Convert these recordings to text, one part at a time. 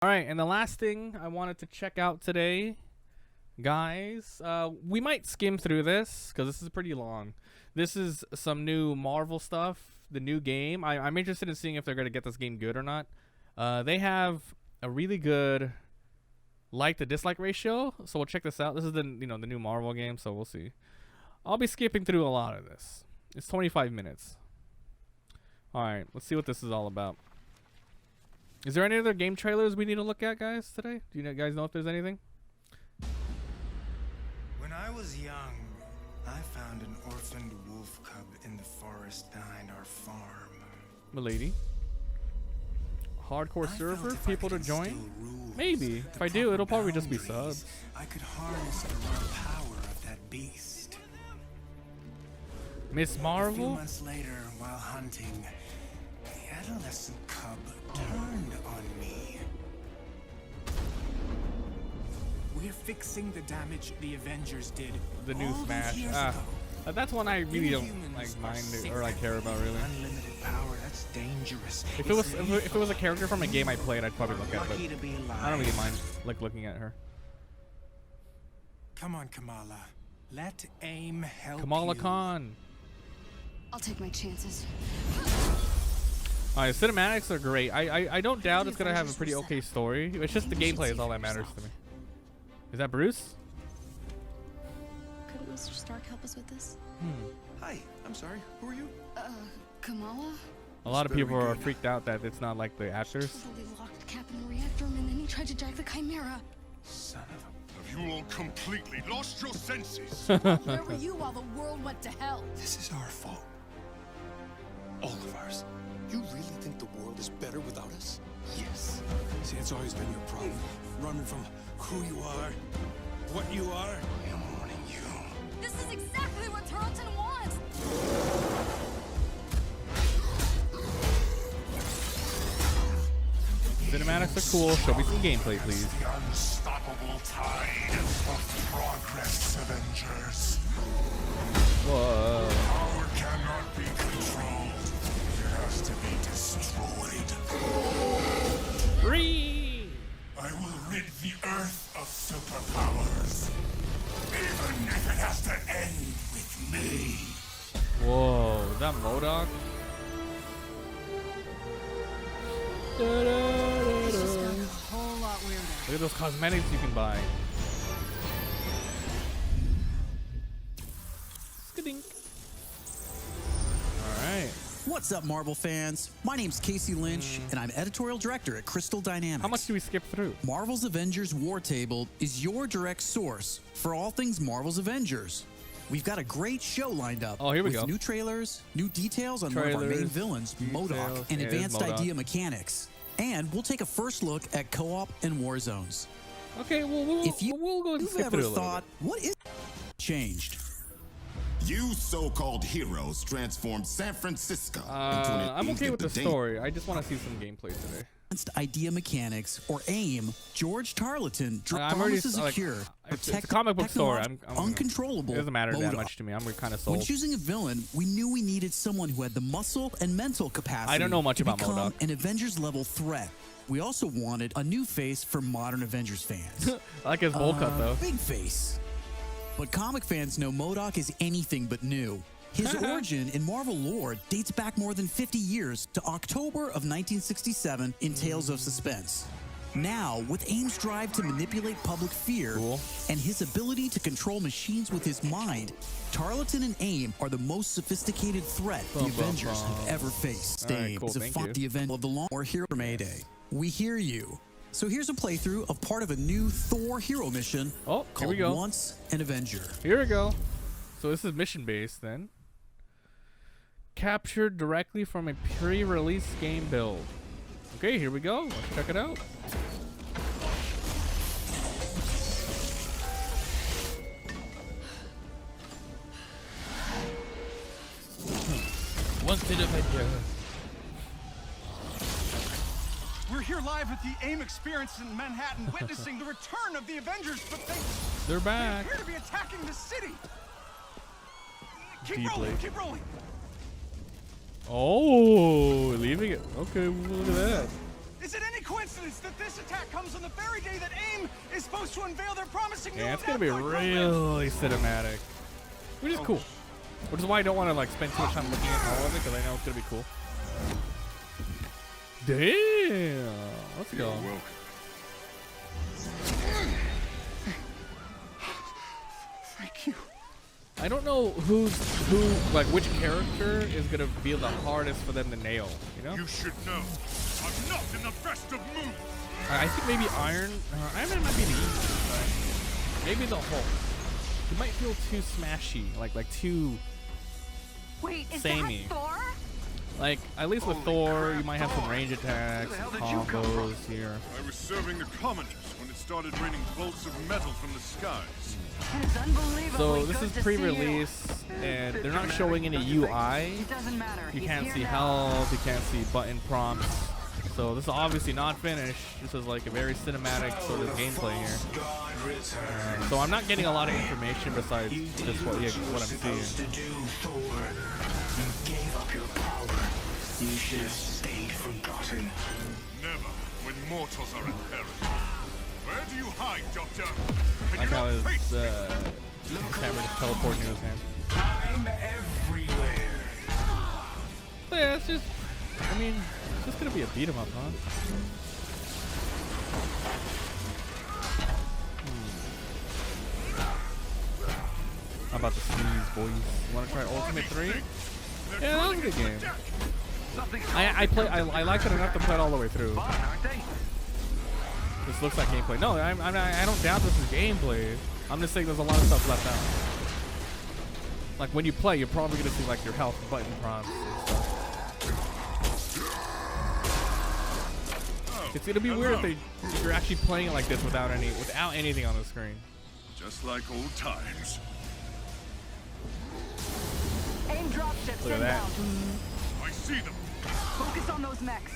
All right, and the last thing I wanted to check out today, guys, we might skim through this because this is pretty long. This is some new Marvel stuff, the new game. I'm interested in seeing if they're going to get this game good or not. They have a really good like to dislike ratio, so we'll check this out. This is the the new Marvel game, so we'll see. I'll be skipping through a lot of this. It's 25 minutes. All right, let's see what this is all about. Is there any other game trailers we need to look at, guys, today? Do you guys know if there's anything? When I was young, I found an orphaned wolf cub in the forest behind our farm. Milady. Hardcore server? People to join? Maybe. If I do, it'll probably just be subs. I could harness the raw power of that beast. Miss A Marvel? few months later, while hunting, the adolescent cub turned on me. We're fixing the damage the Avengers did. The new all Smash. those years Ah, ago. that's one I really don't Inhumans like are mind sick. or like care about really. Unlimited power, that's dangerous. If it was a character from a game I played, I'd probably look at it. Lucky to be alive. But I don't really mind like looking at her. Come on, Kamala. Let AIM help Kamala you. Khan. I'll take my chances. Alright, cinematics are great. I don't doubt it's gonna have a pretty okay story. It's just the gameplay is all that matters to me. Is that Bruce? Couldn't Mr. Stark help us with this? Hi, I'm sorry. Who are you? Kamala? A lot of people are freaked out that it's not like the actors. Totally locked Cap in the reactor room and then he tried to jack the Chimera. Son of a... Have you all completely lost your senses? Where were you while the world went to hell? This is our fault. All of ours. You really think the world is better without us? Yes. See, it's always been your problem. Running from who you are, what you are. I am warning you. This is exactly what Tarleton wants! Cinematics are cool. Show me some gameplay, please. The unstoppable tide of progress, Avengers. Whoa. Power cannot be controlled. It has to be destroyed. Free. I will rid the Earth of superpowers. Even if it has to end with me. Whoa. Is that MODOK? It's just got a whole lot weirder. Look at those cosmetics you can buy. Skadink. Alright. What's up, Marvel fans? My name's Casey Lynch, and I'm editorial director at Crystal Dynamics. How much do we skip through? Marvel's Avengers Wartable is your direct source for all things Marvel's Avengers. We've got a great show lined up. Oh, here we with go. new trailers, new details on one of our main villains, MODOK, details. and Yeah, it is advanced MODOK. idea mechanics. And we'll take a first look at co-op and war zones. Okay, well, we'll If we'll go and you've skip ever through a little thought, what is changed? You so-called heroes transformed San Francisco into an I'm okay with the instant story. I just want to see some gameplay today. Advanced idea mechanics, or AIM, George Tarleton I'm already promises a like, cure. it's a comic book story. I'm uncontrollable. It doesn't matter that MODOK. much to me. I'm kind of When sold. choosing a villain, we knew we needed someone who had the muscle and mental capacity I don't know much to about become MODOK. an Avengers-level threat. We also wanted a new face for modern Avengers fans. I like his bowl cut though. Big face. But comic fans know MODOK is anything but new. His origin in Marvel lore dates back more than 50 years to October of 1967 in Tales of Suspense. Now, with AIM's drive to manipulate public fear and his ability to control machines with his mind, Tarleton and AIM are the most sophisticated threat the Avengers have ever faced. All right, AIM cool, is a thank fought you. the event of the long or hero Mayday. We hear you. So here's a playthrough of part of a new Thor hero mission Oh, here called we go. Once an Avenger. Here we go. So this is mission based then. Captured directly from a pre-release game build. Okay, here we go. Let's check it out. Once an Avenger. We're here live at the AIM experience in Manhattan, witnessing the return of the Avengers, but They're they back. appear to be attacking the city. Keep Deeply. rolling, keep rolling. Oh, leaving it. Okay, look at that. Is it any coincidence that this attack comes on the very day that AIM is supposed to unveil their promising new Yeah, it's gonna be Android program. really cinematic, which is cool. Which is why I don't want to like spend too much time looking at all of it, because I know it's gonna be cool. Damn, let's go. Thank you. I don't know like which character is gonna be the hardest for them to nail. You know? You should know. I'm not in the best of moods. I think maybe Iron Man might be the easiest. Right? Maybe the Hulk. He might feel too smashy, like too Wait, is samey. that Thor? Like at least with Thor, you might have some range attacks, combos here. I was serving the commoners when it started raining bolts of metal from the skies. It is unbelievably So this good is to see pre-release, and they're not showing any UI. you. Doesn't matter. You He's can't here see now. health, you can't see button prompts. So this is obviously not finished. This is like a very cinematic sort of gameplay here. So I'm not getting a lot of information besides just what I'm seeing. You gave up your power. You should have stayed forgotten. Never, when mortals are in peril. Where do you hide, Doctor? Like how his hammer just teleporting in his hand. I'm everywhere. So yeah, it's just, I mean, it's just gonna be a beat 'em up, huh? How about the sneeze, boys? You wanna try Ultimate 3? Yeah, that was a good game. I like it enough to play it all the way through. This looks like gameplay. No, I don't doubt this is gameplay. I'm just saying there's a lot of stuff left out. Like when you play, you're probably gonna see like your health button prompts and stuff. It's gonna be weird if you're actually playing it like this without anything on the screen. Just like old times. AIM dropships Look at that. inbound. I see them. Focus on those mechs.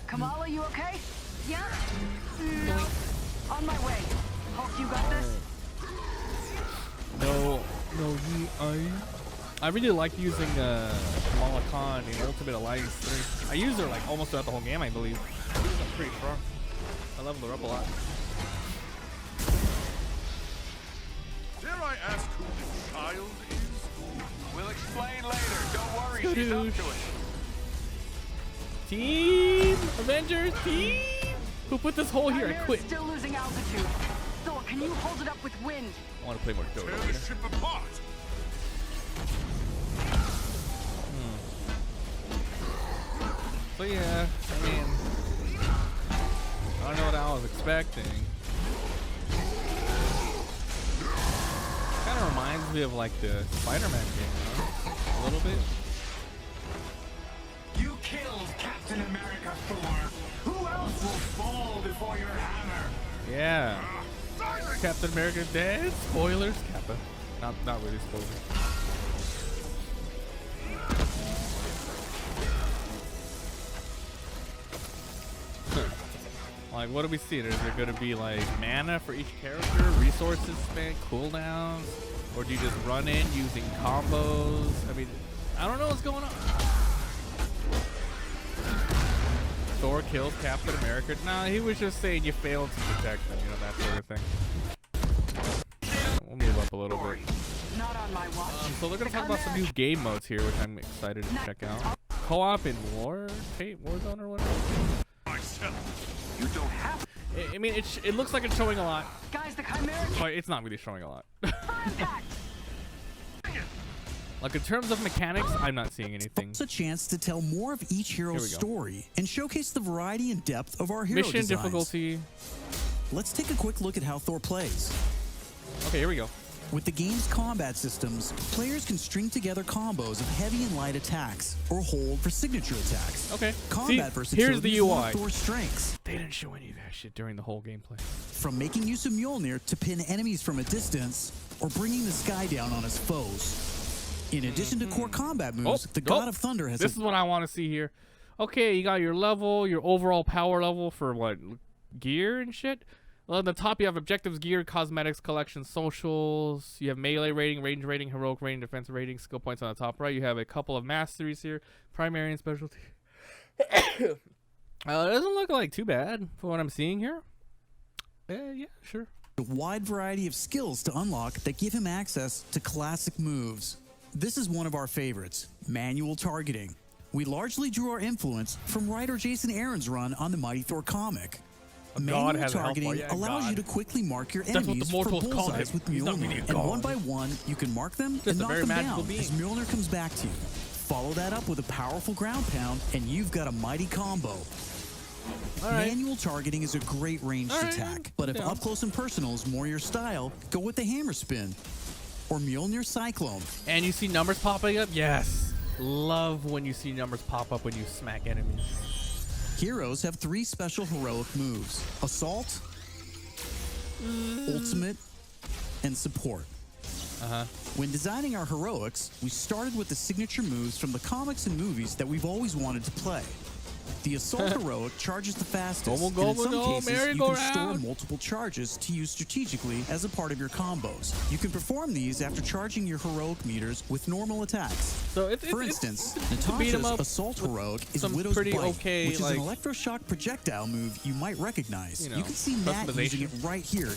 Kamala, you okay? Yeah? On my way. Hulk, you got this? No, I really like using Kamala Khan in Ultimate Alliance 3. I used her like almost throughout the whole game, I believe. She was pretty strong. I leveled her up a lot. Dare I ask who the child is? We'll explain later. Don't worry, she's up Skadoosh. to it. Team Avengers team. Who put this hole here? I Chimera's quit. still losing altitude. Thor, can you hold it up with wind? I want to play more Tear Dota the later. ship apart. So yeah, I mean, I don't know what I was expecting. Kind of reminds me of like the Spider-Man game, huh? A little bit. You killed Captain America, Thor. Who else will fall before your hammer? Yeah. Captain America dead. Spoilers. Kappa. Not really spoilers. Like, what do we see? Is there going to be like mana for each character, resources spent, cooldowns, or do you just run in using combos? I mean, I don't know what's going on. Thor killed Captain America. Nah, he was just saying you failed to protect them, you know, that sort of thing. We'll move up a little bit. Not on my watch. So they're gonna talk about some new game modes here, which I'm excited to check out. Co-op in Warzone or whatever. Myself. You don't have I mean, it looks like it's showing a lot, Guys, the Chimera but it's not really showing a lot. for impact. Like in terms of mechanics, I'm not seeing anything. It's a chance to tell more of each hero's Here we go. story and showcase the variety and depth of our hero Mission designs. difficulty. Let's take a quick look at how Thor plays. Okay, here we go. With the game's combat systems, players can string together combos of heavy and light attacks, or hold for signature attacks. Okay. Combat See, versatility here's the is one UI. of Thor's strengths. They didn't show any of that shit during the whole gameplay. From making use of Mjolnir to pin enemies from a distance, or bringing the sky down on his foes. In addition to core combat moves, the God of Thunder has This is what I want to see here. Okay, you got your level, your overall power level for what, gear and shit. Well, at the top, you have objectives, gear, cosmetics, collection, socials. You have melee rating, range rating, heroic rating, defensive rating, skill points on the top right. You have a couple of masteries here, primary and specialty. It doesn't look like too bad for what I'm seeing here. Yeah, sure. A wide variety of skills to unlock that give him access to classic moves. This is one of our favorites, manual targeting. We largely drew our influence from writer Jason Aaron's run on the Mighty Thor comic. Manual targeting allows you to quickly mark your enemies for bullseyes with Mjolnir, and one by one, you can mark them and knock them down as Mjolnir comes back to you. Follow that up with a powerful ground pound, and you've got a mighty combo. Manual targeting is a great ranged attack, but if up close and personal is more your style, go with the hammer spin or Mjolnir Cyclone. And you see numbers popping up? Yes. Love when you see numbers pop up when you smack enemies. Heroes have 3 special heroic moves: Assault, Ultimate, and Support. When designing our heroics, we started with the signature moves from the comics and movies that we've always wanted to play. The Assault heroic charges the fastest, and in some cases, you can store multiple charges to use strategically as a part of your combos. You can perform these after charging your heroic meters with normal attacks. So For instance, Natasha's Assault heroic is Widow's Bite, which is an electroshock projectile move you might recognize. You can see Matt using it right here.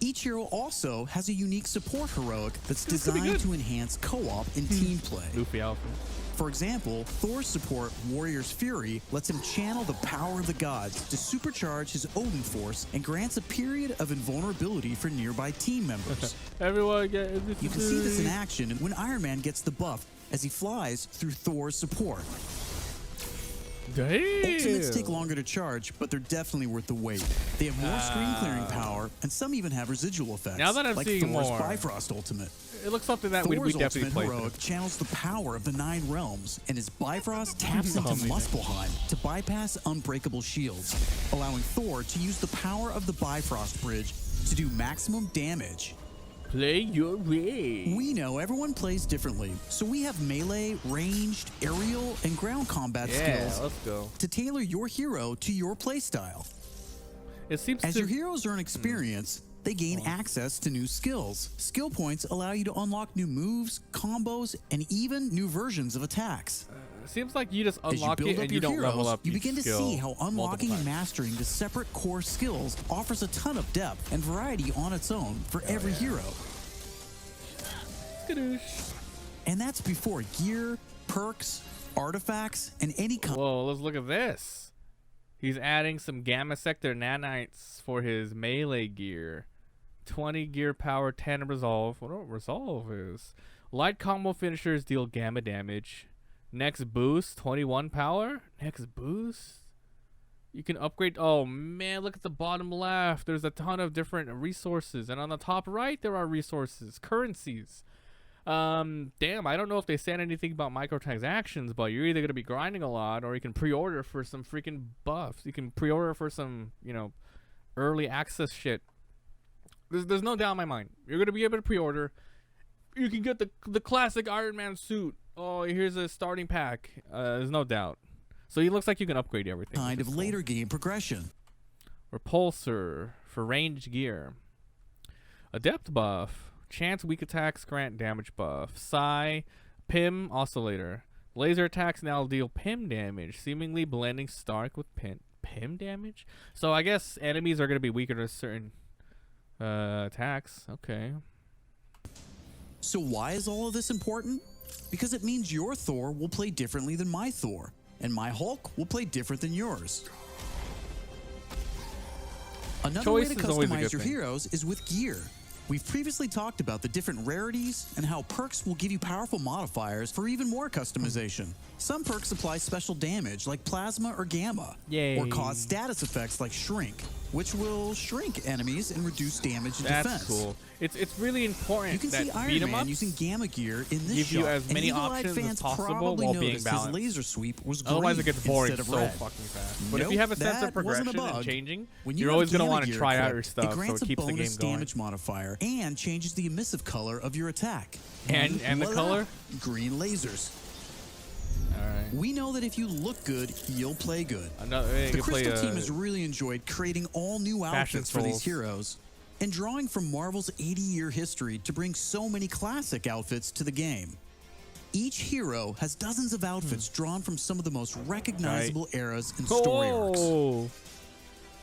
Each hero also has a unique support heroic that's designed to enhance co-op and team play. Goofy outfit. For example, Thor's support, Warrior's Fury, lets him channel the power of the gods to supercharge his Odin force and grants a period of invulnerability for nearby team members. You can see this in action when Iron Man gets the buff as he flies through Thor's support. Ultimates take longer to charge, but they're definitely worth the wait. They have more screen clearing power, and some even have residual effects. Now that I'm like seeing Thor's more, Bifrost Ultimate. It looks something that we definitely play. Heroic channels the power of the 9 realms, and his Bifrost taps into Muspelheim to bypass unbreakable shields, allowing Thor to use the power of the Bifrost Bridge to do maximum damage. Play your way. We know everyone plays differently, so we have melee, ranged, aerial, and ground combat skills to tailor your hero to your playstyle. It seems as your heroes earn experience, they gain access to new skills. Skill points allow you to unlock new moves, combos, and even new versions of attacks. It seems like you just unlock it and you don't level up. You begin to see how unlocking and mastering the separate core skills offers a ton of depth and variety on its own for every hero. And that's before gear, perks, artifacts, and any kind. Whoa, let's look at this. He's adding some Gamma Sector nanites for his melee gear. 20 gear power, 10 resolve. What resolve is? Light combo finishers deal gamma damage. Next boost, 21 power. Next boost. You can upgrade. Oh man, look at the bottom left. There's a ton of different resources, and on the top right there are resources, currencies. Damn, I don't know if they said anything about microtransactions, but you're either gonna be grinding a lot, or you can pre-order for some freaking buffs. You can pre-order for some, early access shit. There's no doubt in my mind. You're gonna be able to pre-order. You can get the classic Iron Man suit. Oh, here's a starting pack. There's no doubt. So it looks like you can upgrade everything. Kind of later game progression. Repulsor for ranged gear. Adept buff. Chance weak attacks grant damage buff. Psi. Pim oscillator. Laser attacks now deal Pim damage, seemingly blending Stark with Pim damage? So I guess enemies are going to be weaker to certain attacks. Okay. So why is all of this important? Because it means your Thor will play differently than my Thor, and my Hulk will play different than yours. Another way to customize your heroes is with gear. We've previously talked about the different rarities and how perks will give you powerful modifiers for even more customization. Some perks apply special damage like plasma or gamma, or cause status effects like shrink, which will shrink enemies and reduce damage and defense. That's cool. It's really important. You can see Iron Man using gamma gear in this give shot, you as many and options fans as possible probably while being noticed balanced. his laser sweep was green Otherwise, it gets boring instead of so red. fucking fast. But if you have a sense of progression and changing, when you're always going to want to try out your stuff, it grants so it keeps a the game bonus going. damage modifier and changes the emissive color of your attack. And the color? Green lasers. Alright. We know that if you look good, you'll play good. Hey, The you play, Crystal team has really enjoyed creating all new outfits for these trolls. heroes and drawing from Marvel's 80-year history to bring so many classic outfits to the game. Each hero has dozens of outfits drawn from some of the most recognizable eras and story arcs.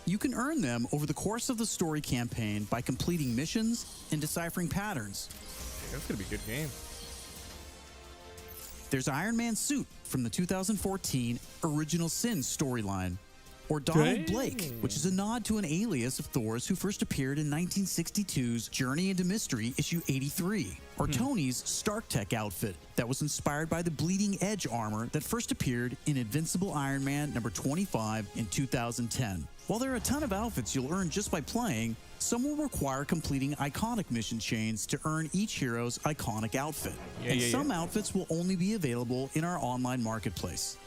You can earn them over the course of the story campaign by completing missions and deciphering patterns. That's gonna be a good game. There's Iron Man's suit from the 2014 Original Sin storyline, or Donald Blake, which is a nod to an alias of Thor's who first appeared in 1962's Journey into Mystery issue 83, or Tony's Stark Tech outfit that was inspired by the Bleeding Edge armor that first appeared in Invincible Iron Man number 25 in 2010. While there are a ton of outfits you'll earn just by playing, some will require completing iconic mission chains to earn each hero's iconic outfit. Some outfits will only be available in our online marketplace.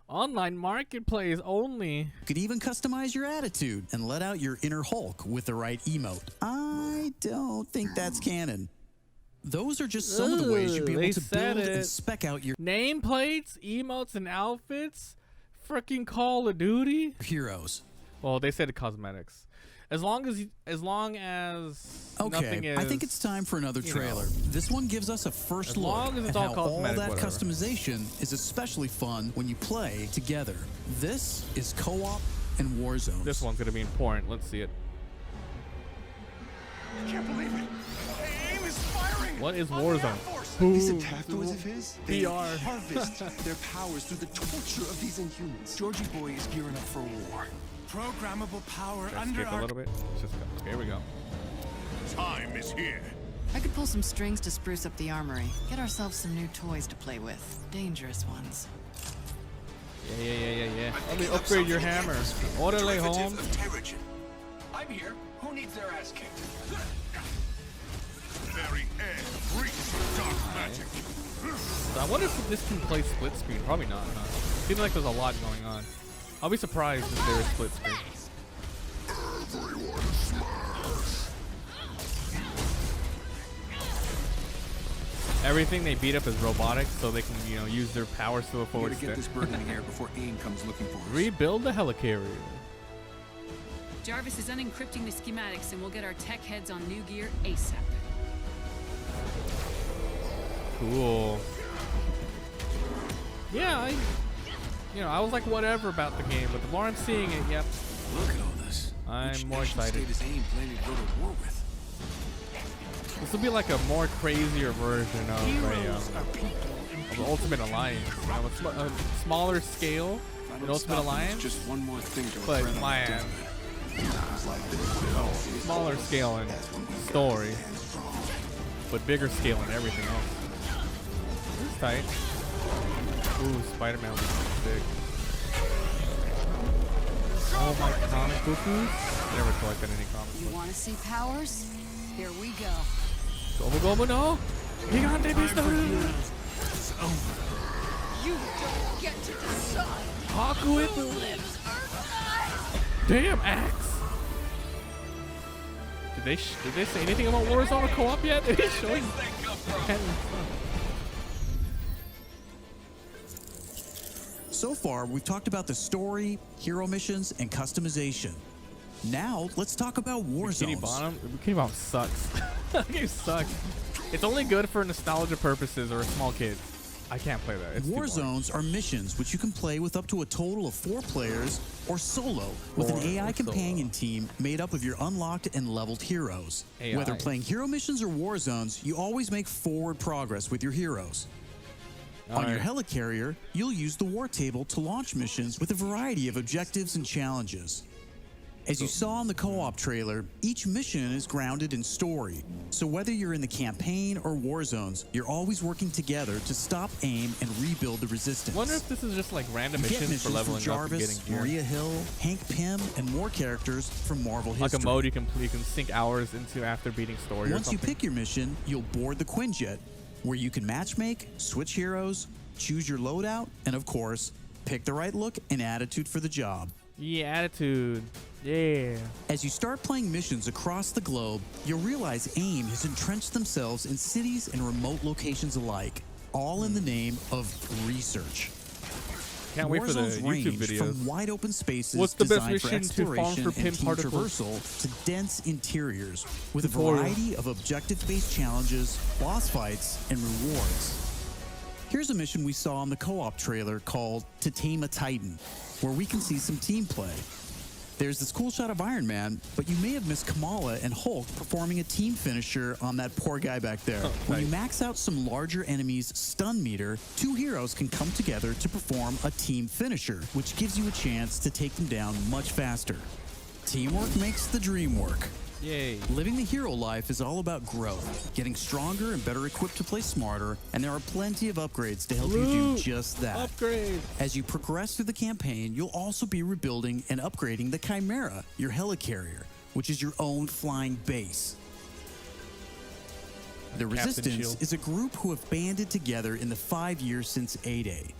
Online marketplace only. You could even customize your attitude and let out your inner Hulk with the right emote. I don't think that's canon. Those are just some of the ways you'll be able to build and spec out your nameplates, emotes, and outfits. Freaking Call of Duty heroes. Well, they said cosmetics. As long as nothing is, I think it's time for another trailer. This one gives us a first look at how all that customization is especially fun when you play together. This is co-op and Warzone. This one's gonna be important. Let's see it. I can't believe it. AIM is firing. What is Warzone? These attack droids of his, they VR. harvest their powers through the torture of these Inhumans. Georgie Boy is gearing up for war. Programmable power Let's under skip a our... little bit. Let's just go. Okay, here we go. Time is here. I could pull some strings to spruce up the armory. Get ourselves some new toys to play with. Dangerous ones. Yeah. Let me upgrade your hammer. Orderly, Holmes. I'm here. Who needs their ass kicked? Very air breathes dark magic. So I wonder if this can play split screen. Probably not, huh? Seems like there's a lot going on. I'll be surprised if there is split screen. Everything they beat up is robotic, so they can, use their powers to the full extent. Get this bird in the air before AIM comes looking for us. Rebuild the helicarrier. Jarvis is unencrypting the schematics, and we'll get our tech heads on new gear ASAP. Cool. Yeah, I was like whatever about the game, but the more I'm seeing it, yep. Look at all this. I'm more excited. State is AIM planning to go to war with? This will be like a more crazier version of the Ultimate Alliance. A smaller scale than Ultimate Alliance. Just one more thing to but man, smaller scale in story, but bigger scale in everything else. This is tight. Ooh, Spider-Man looks big. Oh my comic bookies! Never collected any comic books. You want to see powers? Here we go. Gobo no! Gigante pistol! You don't get to decide. Haku it! Damn axe! Did they say anything about Warzone co-op yet? Did they show it? So far, we've talked about the story, hero missions, and customization. Now, let's talk about Warzone. Bikini Bottom sucks. That game sucks. It's only good for nostalgia purposes or a small kid. I can't play that. It's Warzones are missions which you can play with up to a total of 4 players or solo with an AI companion team made up of your unlocked and leveled heroes. Whether playing hero missions or Warzones, you always make forward progress with your heroes. On your helicarrier, you'll use the Wartable to launch missions with a variety of objectives and challenges. As you saw in the co-op trailer, each mission is grounded in story. So whether you're in the campaign or war zones, you're always working together to stop AIM and rebuild the resistance. Wonder if this is just like random missions for leveling Jarvis, up and getting gear. Maria Hill, Hank Pym, and more characters from Marvel history. Like a mode you can sink hours into after beating story. Once you pick your mission, you'll board the Quinjet, where you can matchmake, switch heroes, choose your loadout, and of course, pick the right look and attitude for the job. Yeah, attitude. Yeah. As you start playing missions across the globe, you'll realize AIM has entrenched themselves in cities and remote locations alike. all in the name of research. Can't wait for the Warzone's YouTube range videos. from wide open spaces What's the best designed for mission to farm exploration for and pin team particles? traversal to dense interiors with a Tutorial. variety of objective-based challenges, boss fights, and rewards. Here's a mission we saw in the co-op trailer called To Tame a Titan, where we can see some team play. There's this cool shot of Iron Man, but you may have missed Kamala and Hulk performing a team finisher on that poor guy back there. When you max out some larger enemies' stun meter, two heroes can come together to perform a team finisher, which gives you a chance to take them down much faster. Teamwork makes the dream work. Yay. Living the hero life is all about growth, getting stronger and better equipped to play smarter, and there are plenty of upgrades to help you do just that. Upgrade. As you progress through the campaign, you'll also be rebuilding and upgrading the Chimera, your helicarrier, which is your own flying base. The Captain Resistance Shield. is a group who have banded together in the 5 years since A-Day.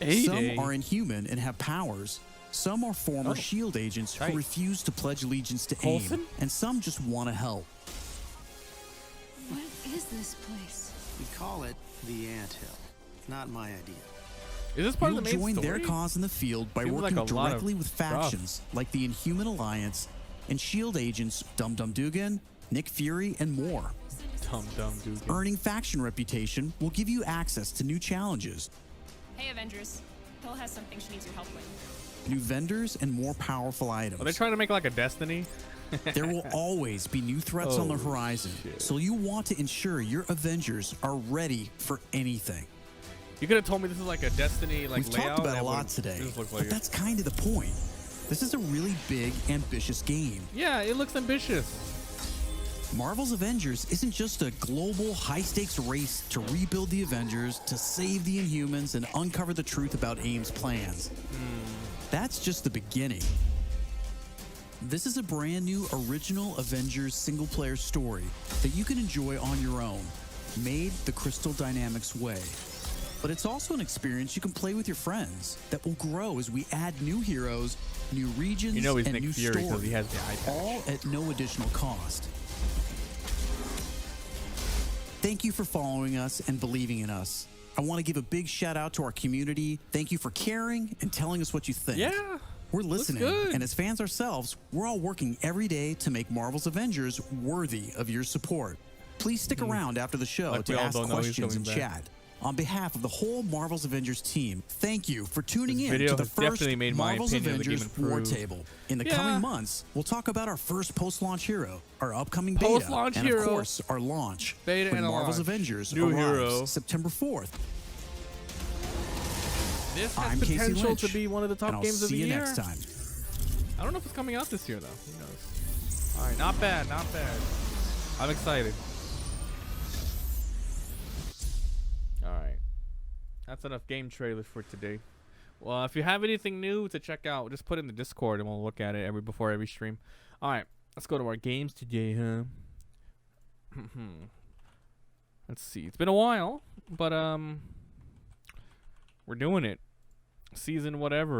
A-Day? Some are inhuman and have powers. Some are former S.H.I.E.L.D. agents Right. who refuse to pledge allegiance to Coulson? AIM, and some just want to help. What is this place? We call it the Anthill. Not my idea. Is this part You'll of the main join story? their cause in the field by Seems working like a lot directly of with stuff. factions like the Inhuman Alliance and S.H.I.E.L.D. agents Dum Dum Dugan, Nick Fury, and more. Dum Dugan. Earning faction reputation will give you access to new challenges, Hey, Avengers. Hill has something she needs your help with. new vendors, and more powerful items. Are they trying to make like a Destiny? There will always be new threats on the Oh, horizon, shit. so you want to ensure your Avengers are ready for anything. You could have told me this is like a Destiny like We've layout. talked about and a it lot would've today, just looked but like it. that's kind of the point. This is a really big, ambitious game. Yeah, it looks ambitious. Marvel's Avengers isn't just a global, high-stakes race to rebuild the Avengers, to save the Inhumans, and uncover the truth about AIM's plans. That's just the beginning. This is a brand new original Avengers single-player story that you can enjoy on your own, made the Crystal Dynamics way. But it's also an experience you can play with your friends that will grow as we add new heroes, new regions, You know he's and Nick new Fury 'cause stories, he has the eye patch. all at no additional cost. Thank you for following us and believing in us. I want to give a big shout out to our community. Thank you for caring and telling us what you think. Yeah, we're listening, good. and as fans ourselves, we're all working every day to make Marvel's Avengers worthy of your support. Please stick around after the show Like we to all ask don't know he's questions and coming back. chat. On behalf of the whole Marvel's Avengers team, thank you for tuning This in video to the has first definitely made my Marvel's opinion of the game Avengers improve. Wartable. In the Yeah. coming months, we'll talk about our first post-launch hero, our upcoming beta, Post-launch and hero. of course, our launch. Beta when and a Marvel's launch. Avengers New arrives hero. September 4th. This has I'm Casey potential Lynch, to be one of the top and I'll games of see the you year. next time. I don't know if it's coming out this year though. Who knows? All right, not bad, not bad. I'm excited. All right, that's enough game trailers for today. Well, if you have anything new to check out, just put it in the Discord and we'll look at it before every stream. All right, let's go to our games today, huh? Let's see. It's been a while, but we're doing it. Season whatever.